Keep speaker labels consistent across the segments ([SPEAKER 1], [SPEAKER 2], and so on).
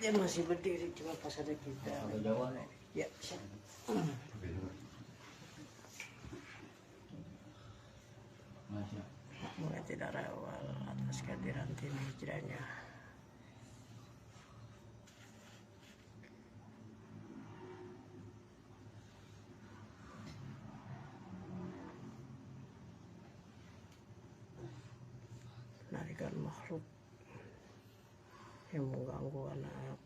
[SPEAKER 1] Dia masih berdiri cuma pas ada kita. Ya, siap. Mulai tidak rewel atas kehadiran tim hijrahnya. Penarikan makhluk yang mengganggu anak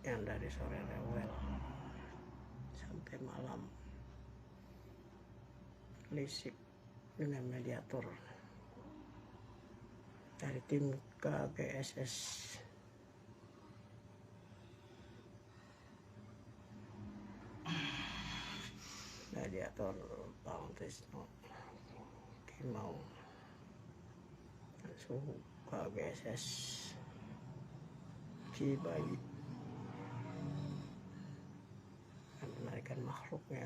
[SPEAKER 1] yang dari sore rewel sampai malam lisik dengan mediator dari tim KGSS. Mediator Bang Tisno Kimau suhu KGSS Cibayi menarikan makhluknya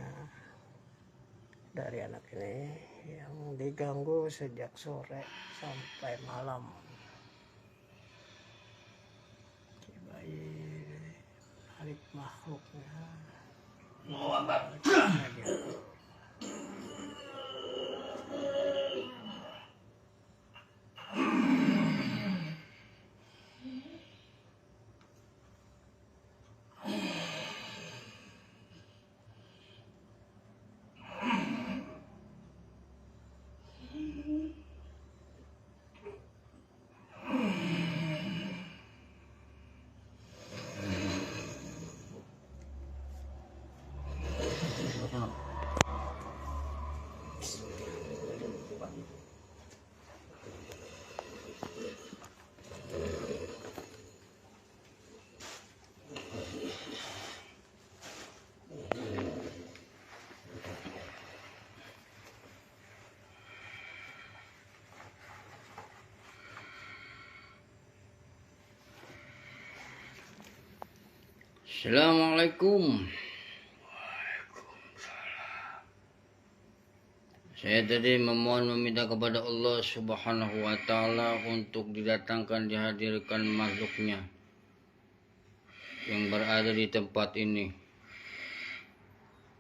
[SPEAKER 1] dari anak ini yang diganggu sejak sore sampai malam. Cibayi menarik makhluknya.
[SPEAKER 2] Assalamualaikum. Saya tadi meminta kepada Allah Subhanahu wa Ta'ala untuk didatangkan, dihadirkan makhluknya yang berada di tempat ini.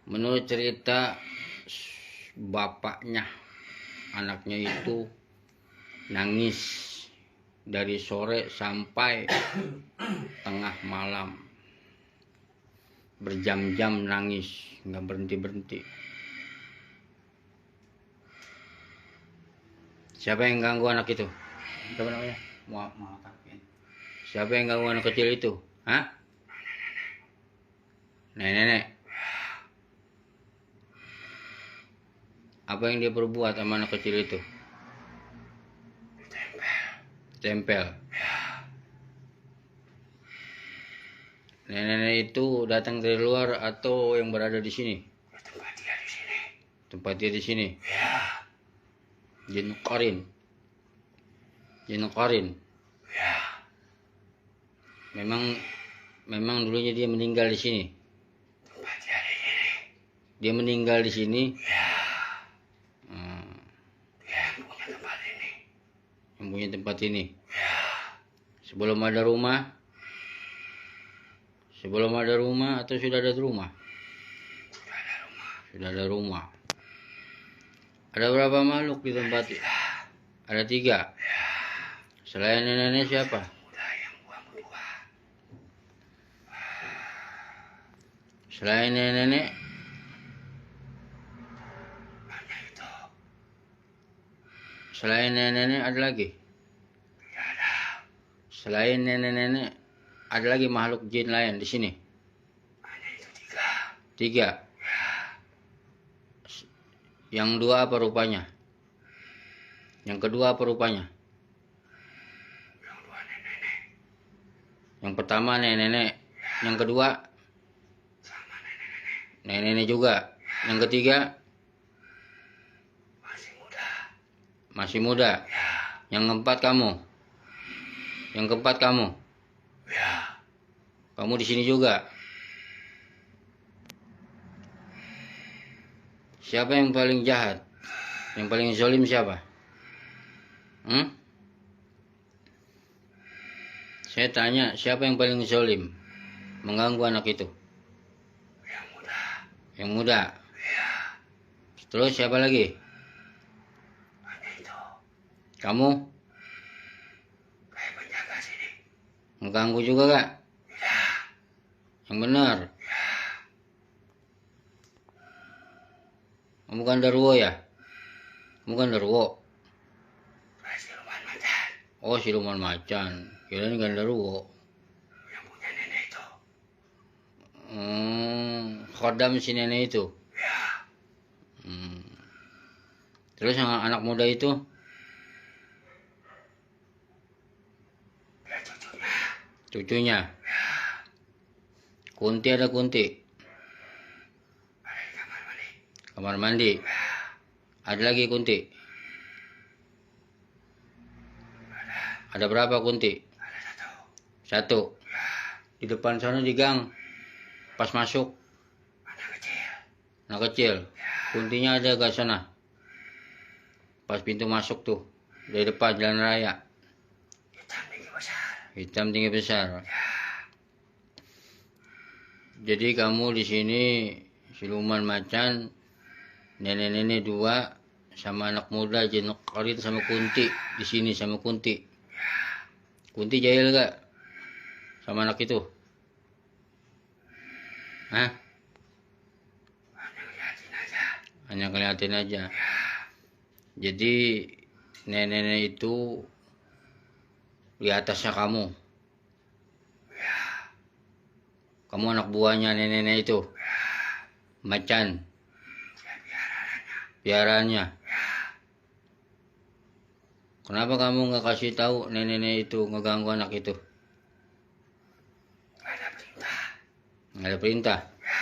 [SPEAKER 2] Menurut cerita bapaknya, anaknya itu nangis dari sore sampai tengah malam. Berjam-jam nangis, nggak berhenti-berhenti. Siapa yang ganggu anak itu? Siapa namanya? Siapa yang ganggu anak kecil itu? Hah? Nenek. Apa yang dia perbuat sama anak kecil itu? Tempel. Nenek itu datang dari luar atau yang berada di sini? Tempat dia di sini. Jin Qarin. Memang dulunya dia meninggal di sini. Dia meninggal di sini. Yang punya tempat ini. Sebelum ada rumah atau sudah ada rumah? Sudah ada rumah. Ada berapa makhluk di tempat ini? Ada 3. Selain nenek siapa? Selain nenek, ada lagi? Selain nenek ada lagi makhluk jin lain di sini? 3. Yang 2 apa rupanya? Yang kedua apa rupanya? Yang pertama nenek. Yang kedua nenek juga. Yang ketiga masih muda. Yang keempat kamu. Kamu di sini juga. Siapa yang paling jahat? Yang paling zolim siapa? Saya tanya, siapa yang paling zolim mengganggu anak itu?
[SPEAKER 1] Yang muda.
[SPEAKER 2] Yang muda.
[SPEAKER 1] Ya.
[SPEAKER 2] Terus siapa lagi?
[SPEAKER 1] Hanya itu.
[SPEAKER 2] Kamu
[SPEAKER 1] Kayak penjaga sini.
[SPEAKER 2] mengganggu juga gak?
[SPEAKER 1] Tidak.
[SPEAKER 2] Yang benar.
[SPEAKER 1] Ya.
[SPEAKER 2] Kamu kan Darwo ya? Kamu kan Darwo.
[SPEAKER 1] Kayak siluman macan.
[SPEAKER 2] Oh, siluman macan. Kirain kan Darwo.
[SPEAKER 1] Yang punya nenek itu.
[SPEAKER 2] Khodam si nenek itu.
[SPEAKER 1] Ya.
[SPEAKER 2] Terus yang anak muda itu?
[SPEAKER 1] Ya cucunya.
[SPEAKER 2] Cucunya.
[SPEAKER 1] Ya.
[SPEAKER 2] Kunti ada Kunti.
[SPEAKER 1] Ada di kamar mandi.
[SPEAKER 2] Kamar mandi.
[SPEAKER 1] Ya.
[SPEAKER 2] Ada lagi Kunti. Ada berapa Kunti?
[SPEAKER 1] Ada satu.
[SPEAKER 2] Satu.
[SPEAKER 1] Ya.
[SPEAKER 2] Di depan sana di gang. Pas masuk.
[SPEAKER 1] Anak kecil.
[SPEAKER 2] Anak kecil.
[SPEAKER 1] Ya.
[SPEAKER 2] Kuntinya ada gak sana? Pas pintu masuk tuh. Dari depan jalan raya.
[SPEAKER 1] Hitam tinggi besar.
[SPEAKER 2] Hitam tinggi besar.
[SPEAKER 1] Ya.
[SPEAKER 2] Jadi kamu di sini siluman macan, nenek-nenek dua, sama anak muda Jenok Korin sama Kunti di sini sama Kunti. Kunti jahil gak sama anak itu? Hah?
[SPEAKER 1] Hanya ngeliatin aja.
[SPEAKER 2] Hanya ngeliatin aja. Jadi nenek-nenek itu di atasnya kamu.
[SPEAKER 1] Ya.
[SPEAKER 2] Kamu anak buahnya nenek-nenek itu. Macan.
[SPEAKER 1] Dia piarannya.
[SPEAKER 2] Piaraannya.
[SPEAKER 1] Ya.
[SPEAKER 2] Kenapa kamu nggak kasih tahu nenek-nenek itu ngeganggu anak itu?
[SPEAKER 1] Gak ada perintah.
[SPEAKER 2] Nggak ada perintah.
[SPEAKER 1] Ya.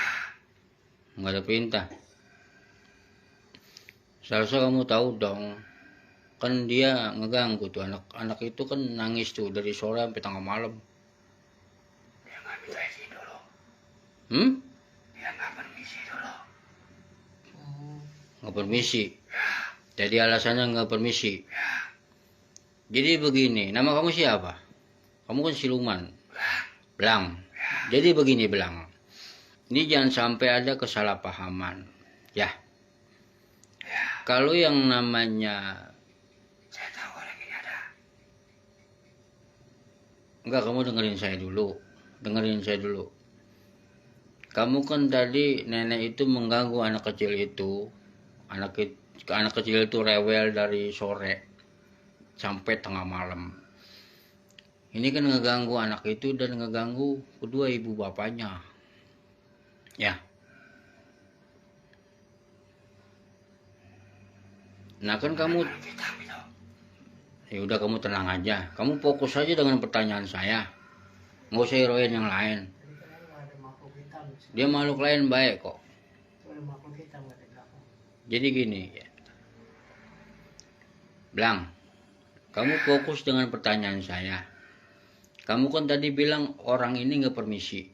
[SPEAKER 2] Nggak ada perintah. Seharusnya kamu tahu dong. Kan dia ngeganggu tuh anak itu kan nangis tuh dari sore sampai tengah malam.
[SPEAKER 1] Dia nggak minta izin dulu.
[SPEAKER 2] Dia
[SPEAKER 1] nggak permisi dulu.
[SPEAKER 2] Nggak permisi. Jadi alasannya nggak permisi. Jadi begini, nama kamu siapa? Kamu kan siluman. Belang. Jadi begini Belang. Ini jangan sampai ada kesalahpahaman. Ya. Kalau yang namanya...
[SPEAKER 1] Saya tahu orang ini ada.
[SPEAKER 2] Enggak, kamu dengerin saya dulu. Dengerin saya dulu. Kamu kan tadi nenek itu mengganggu anak kecil itu. Anak kecil itu rewel dari sore sampai tengah malam. Ini kan ngeganggu anak itu dan ngeganggu kedua ibu bapaknya. Ya. Nah kan kamu, ya udah kamu tenang aja. Kamu fokus aja dengan pertanyaan saya. Nggak usah heroin yang lain. Dia makhluk lain baik kok. Jadi gini ya. Belang, kamu fokus dengan pertanyaan saya. Kamu kan tadi bilang orang ini nggak permisi.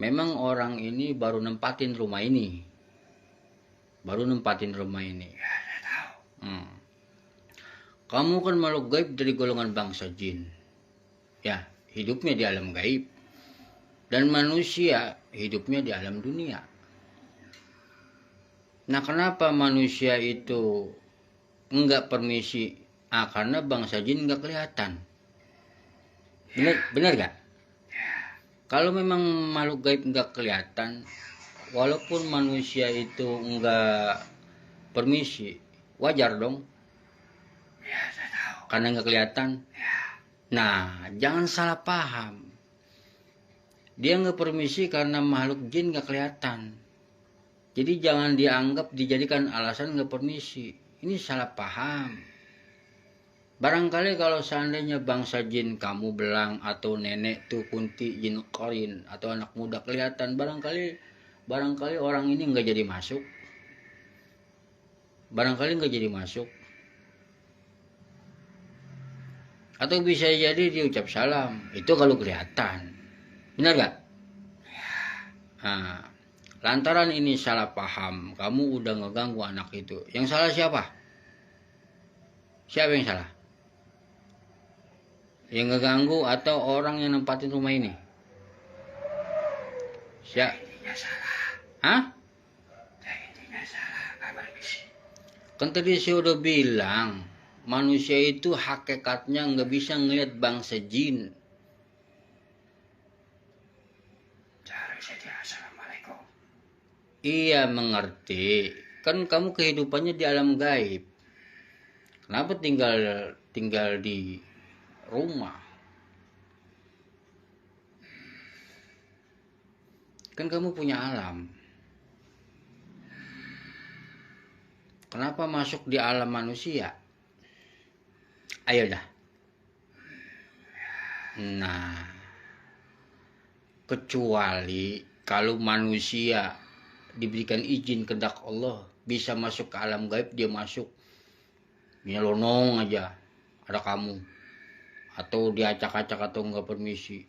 [SPEAKER 2] Memang orang ini baru nempatin rumah ini. Kamu kan makhluk gaib dari golongan bangsa jin. Ya, hidupnya di alam gaib. Dan manusia hidupnya di alam dunia. Nah, kenapa manusia itu enggak permisi? Karena bangsa jin enggak kelihatan. Benar gak? Kalau memang makhluk gaib enggak kelihatan, walaupun manusia itu enggak permisi, wajar dong. Karena enggak kelihatan. Nah, jangan salah paham. Dia enggak permisi karena makhluk jin enggak kelihatan. Jadi jangan dianggap dijadikan alasan enggak permisi. Ini salah paham. Barangkali kalau seandainya bangsa jin kamu Belang atau nenek tuh Kunti jin Korin atau anak muda kelihatan, barangkali orang ini enggak jadi masuk. Atau bisa jadi dia ucap salam. Itu kalau kelihatan. Benar gak? Nah, Lantaran ini salah paham, kamu udah ngeganggu anak itu. Yang salah siapa? Siapa yang salah? Yang ngeganggu atau orang yang nempatin rumah ini? Siapa? Hah? Kan tadi saya udah bilang, manusia itu hakikatnya nggak bisa ngelihat bangsa jin. Iya mengerti. Kan kamu kehidupannya di alam gaib. Kenapa tinggal di rumah? Kan kamu punya alam. Kenapa masuk di alam manusia? Ayo dah. Nah, kecuali kalau manusia diberikan izin kehendak Allah bisa masuk ke alam gaib, dia masuk nyelonong aja ada kamu, atau diacak-acak atau enggak permisi.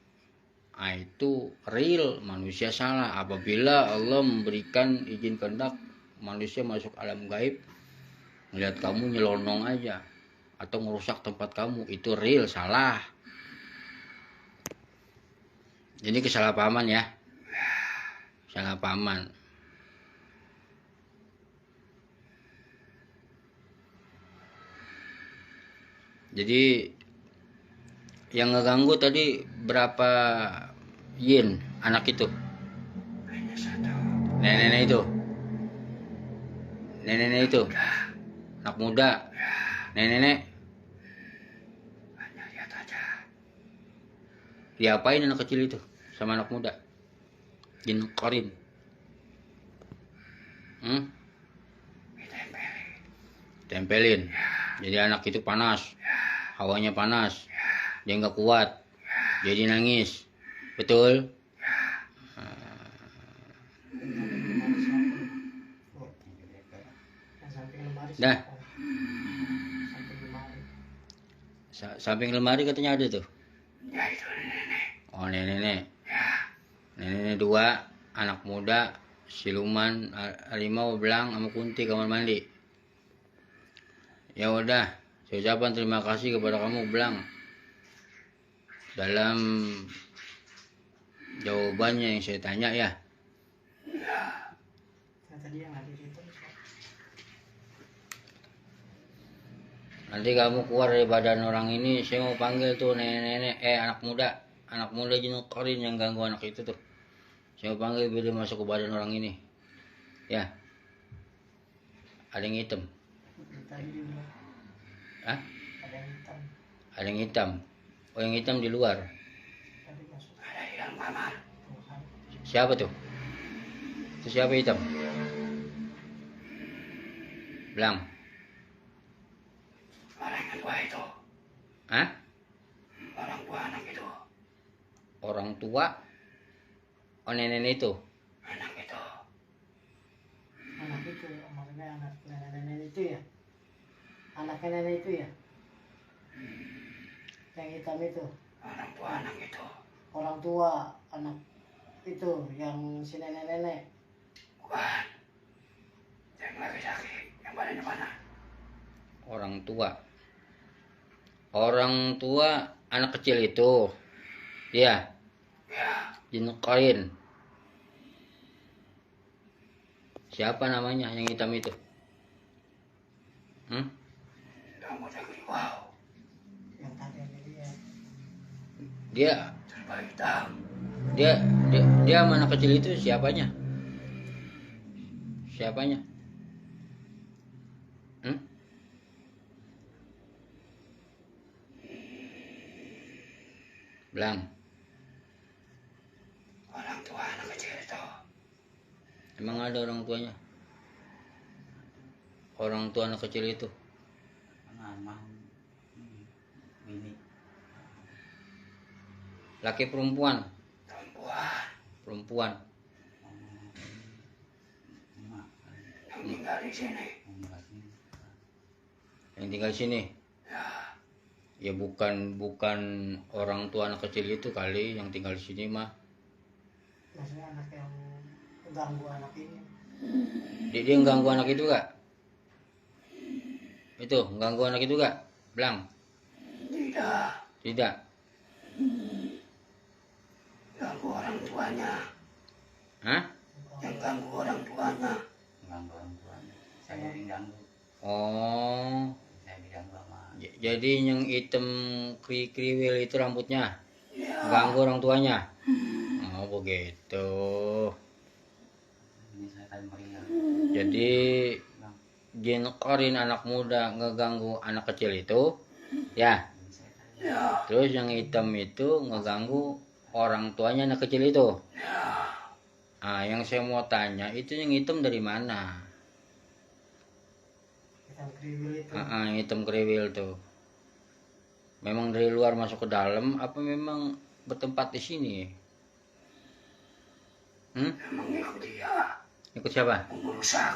[SPEAKER 2] Nah, itu real manusia salah. Apabila Allah memberikan izin kehendak manusia masuk alam gaib, ngeliat kamu nyelonong aja atau ngerusak tempat kamu, itu real salah. Jadi kesalahpahaman ya, kesalahpahaman. Jadi yang ngeganggu tadi berapa yin anak itu? Nenek itu. Nenek itu. Anak muda. Nenek. Diapain anak kecil itu sama anak muda? Jin korin. Tempelin. Jadi anak itu panas. Hawanya panas. Dia nggak kuat. Jadi nangis. Betul? Dah. Samping lemari katanya ada tuh.
[SPEAKER 1] Ya itu nenek.
[SPEAKER 2] Oh nenek. Nenek dua, anak muda, siluman, harimau, belang, sama kunti kamar mandi. Ya udah, saya ucapkan terima kasih kepada kamu belang dalam jawabannya yang saya tanya ya. Nanti kamu keluar dari badan orang ini, saya mau panggil tuh nenek-nenek, anak muda jin korin yang ganggu anak itu tuh. Saya mau panggil biar dia masuk ke badan orang ini. Ya. Ada yang hitam. Hah? Ada yang hitam. Oh yang hitam di luar.
[SPEAKER 1] Ada di dalam kamar.
[SPEAKER 2] Siapa tuh? Itu siapa hitam? Belang.
[SPEAKER 1] Orang tua itu.
[SPEAKER 2] Hah?
[SPEAKER 1] Orang tua anak itu.
[SPEAKER 2] Orang tua? Oh nenek itu?
[SPEAKER 1] Anak itu. Anak itu, maksudnya anak nenek itu ya? Anaknya nenek itu ya? Yang hitam itu? Orang tua anak itu. Orang tua anak itu, yang si nenek-nenek? Bukan. Yang lagi sakit, yang badannya panas.
[SPEAKER 2] Orang tua. Orang tua anak kecil itu. Iya.
[SPEAKER 1] Ya.
[SPEAKER 2] Jin korin. Siapa namanya yang hitam itu?
[SPEAKER 1] Kamu jadi wow. Yang tadi
[SPEAKER 2] Dia
[SPEAKER 1] serba hitam.
[SPEAKER 2] Dia sama anak kecil itu siapanya? Siapanya? Belang.
[SPEAKER 1] Orang tua anak kecil itu.
[SPEAKER 2] Emang ada orang tuanya? Orang tua anak kecil itu?
[SPEAKER 1] Ini.
[SPEAKER 2] Laki perempuan?
[SPEAKER 1] Perempuan.
[SPEAKER 2] Perempuan.
[SPEAKER 1] Yang tinggal di sini.
[SPEAKER 2] Yang tinggal di sini?
[SPEAKER 1] Ya.
[SPEAKER 2] Ya bukan orang tua anak kecil itu kali yang tinggal di sini mah.
[SPEAKER 1] Maksudnya anak yang ganggu anak ini.
[SPEAKER 2] Dia ganggu anak itu gak? Itu ganggu anak itu gak? Belang?
[SPEAKER 1] Tidak.
[SPEAKER 2] Tidak.
[SPEAKER 1] Ganggu orang tuanya.
[SPEAKER 2] Hah?
[SPEAKER 1] Yang ganggu orang tuanya.
[SPEAKER 3] Ganggu orang tuanya. Saya diganggu.
[SPEAKER 2] Oh.
[SPEAKER 3] Saya diganggu sama.
[SPEAKER 2] Jadi yang hitam kriwil itu rambutnya
[SPEAKER 1] Ya.
[SPEAKER 2] ganggu orang tuanya. Oh begitu.
[SPEAKER 3] Ini saya tadi meriang.
[SPEAKER 2] Jadi jin korin anak muda ngeganggu anak kecil itu, ya.
[SPEAKER 3] Ini saya tadi.
[SPEAKER 1] Ya.
[SPEAKER 2] Terus yang hitam itu ngeganggu orang tuanya anak kecil itu.
[SPEAKER 1] Ya.
[SPEAKER 2] Ah, yang saya mau tanya itu yang hitam dari mana?
[SPEAKER 1] Hitam kriwil itu.
[SPEAKER 2] Yang hitam kriwil tuh. Memang dari luar masuk ke dalam apa memang bertempat di sini?
[SPEAKER 1] Emang ikut dia.
[SPEAKER 2] Ikut siapa?
[SPEAKER 1] Merusak.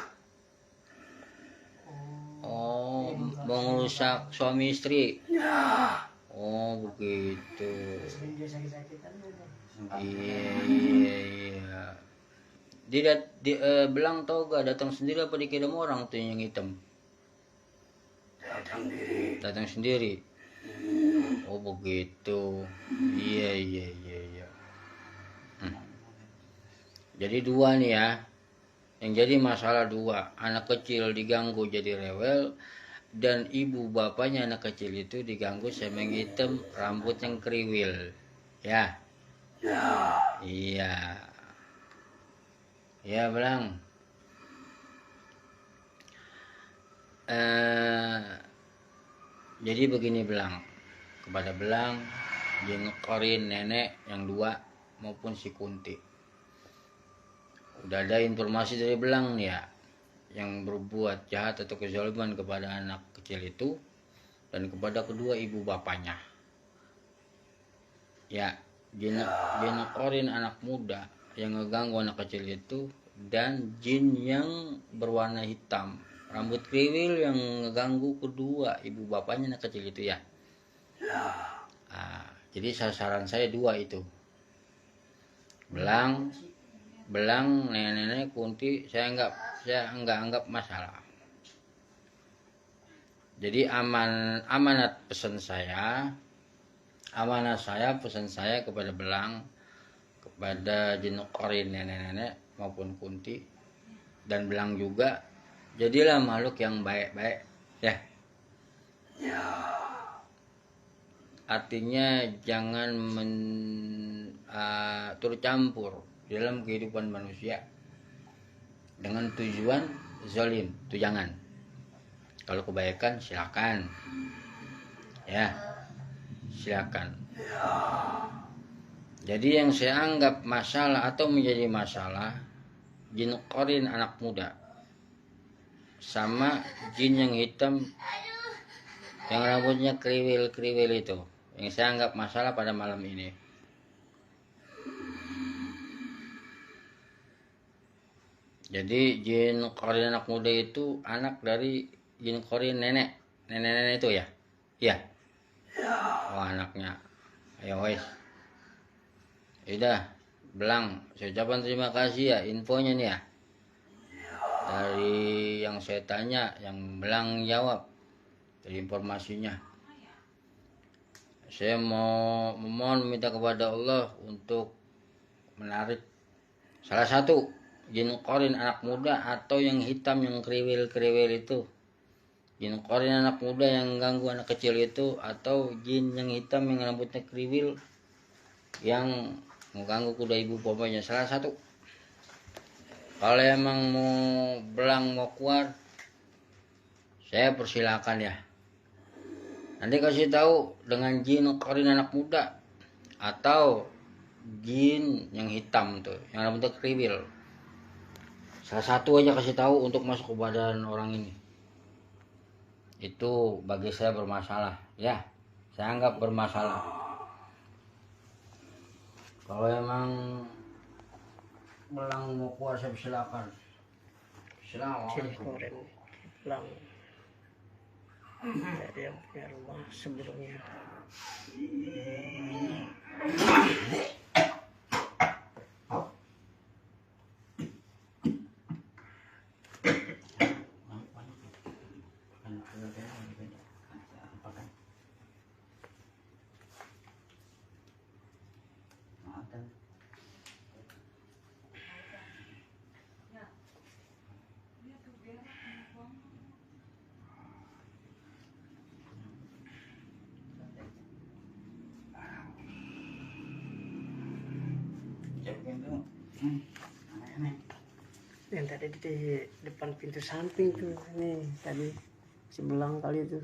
[SPEAKER 2] Oh, mau ngerusak suami istri.
[SPEAKER 1] Ya.
[SPEAKER 2] Oh, begitu.
[SPEAKER 1] Sering dia sakit-sakitan udah.
[SPEAKER 2] Iya. Belang tau gak datang sendiri apa dikirim orang tuh yang hitam?
[SPEAKER 1] Datang diri.
[SPEAKER 2] Datang sendiri. Oh, begitu. Iya. Jadi dua nih ya. Yang jadi masalah dua, anak kecil diganggu jadi rewel, dan ibu bapaknya anak kecil itu diganggu sama yang hitam, rambut yang kriwil. Ya.
[SPEAKER 1] Ya.
[SPEAKER 2] Iya. Ya, Belang. Jadi begini Belang. Kepada Belang, jin korin nenek yang dua maupun si Kunti. Udah ada informasi dari Belang nih ya, yang berbuat jahat atau kezaliman kepada anak kecil itu dan kepada kedua ibu bapaknya. Ya, jin korin anak muda yang ngeganggu anak kecil itu, dan jin yang berwarna hitam rambut kriwil yang ngeganggu kedua ibu bapaknya anak kecil itu ya. Jadi sasaran saya dua itu, Belang, nenek Kunti. Saya enggak anggap masalah. Jadi amanat pesan saya kepada Belang, kepada jin korin nenek maupun Kunti dan Belang juga, jadilah makhluk yang baik-baik ya. Artinya jangan turut campur dalam kehidupan manusia dengan tujuan zalim, itu jangan. Kalau kebaikan silakan ya, silakan. Jadi yang saya anggap masalah atau menjadi masalah, jin korin anak muda sama jin yang hitam yang rambutnya kriwil itu, yang saya anggap masalah pada malam ini. Jadi jin korin anak muda itu anak dari jin korin nenek itu ya? Iya. Oh, anaknya. Ayo wes. Udah, Belang, saya ucapkan terima kasih ya infonya nih ya. Dari yang saya tanya, yang Belang jawab, dari informasinya. Saya memohon meminta kepada Allah untuk menarik salah satu jin korin anak muda atau yang hitam yang kriwil itu. Jin korin anak muda yang ganggu anak kecil itu, atau jin yang hitam yang rambutnya kriwil yang mengganggu kuda ibu bapaknya, salah satu. Kalau emang Belang mau keluar, saya persilakan ya. Nanti kasih tahu dengan jin korin anak muda atau jin yang hitam tuh, yang rambutnya kriwil. Salah satu aja kasih tahu untuk masuk ke badan orang ini. Itu bagi saya bermasalah ya. Saya anggap bermasalah. Kalau emang Belang mau keluar, saya silakan. Assalamualaikum.
[SPEAKER 1] Belang. Dari yang punya rumah sebelumnya.
[SPEAKER 3] Aneh-aneh.
[SPEAKER 1] Yang tadi di depan pintu samping tuh, nih tadi sebelang kali itu.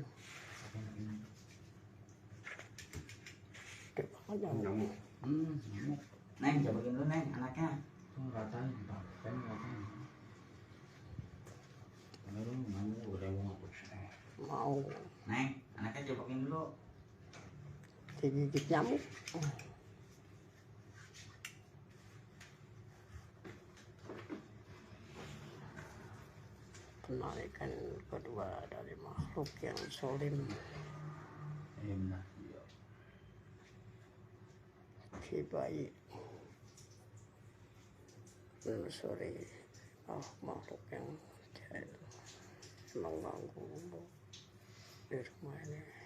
[SPEAKER 1] Kayak banget nyamuk.
[SPEAKER 3] Nyamuk. Neng, cobain dulu Neng, anaknya.
[SPEAKER 2] Rasain, Pak. Kan rasain. Baru nyamuk udah mau
[SPEAKER 1] Mau
[SPEAKER 3] Neng, anaknya cobain dulu.
[SPEAKER 1] digigit nyamuk. Penarikan kedua dari makhluk yang solim,
[SPEAKER 3] Benar.
[SPEAKER 1] si bayi menelusuri makhluk yang jahil mengganggu di rumah ini.